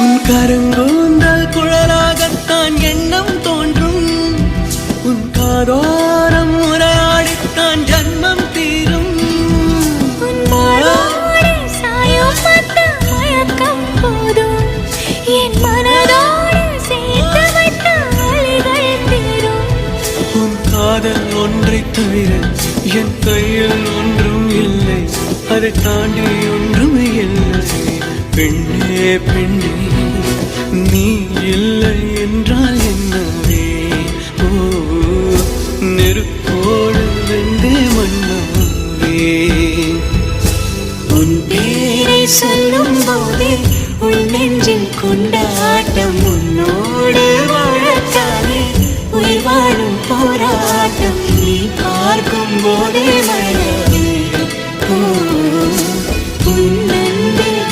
உன் கருங்கூந்தல் குழலாகத்தான் எண்ணம் தோன்றும். உன் காதோரம் உரையாடித்தான் ஜன்மம் தீரும். என் மனதோடு சேர்த்து வைத்த வழிகள் தீரும். உன் காதல் ஒன்றை தவிர என் கையில் ஒன்றும் இல்லை, அதை தாண்டி ஒன்றும் இல்லை. பெண்ணே பெண்ணே நீ இல்லை என்றால் என்னவே? ஓ நெருப்போடு வெந்தே மண்ணாவே. உன் பேரை சொல்லும் போதே உள் நெஞ்சில் கொண்டாட்டம்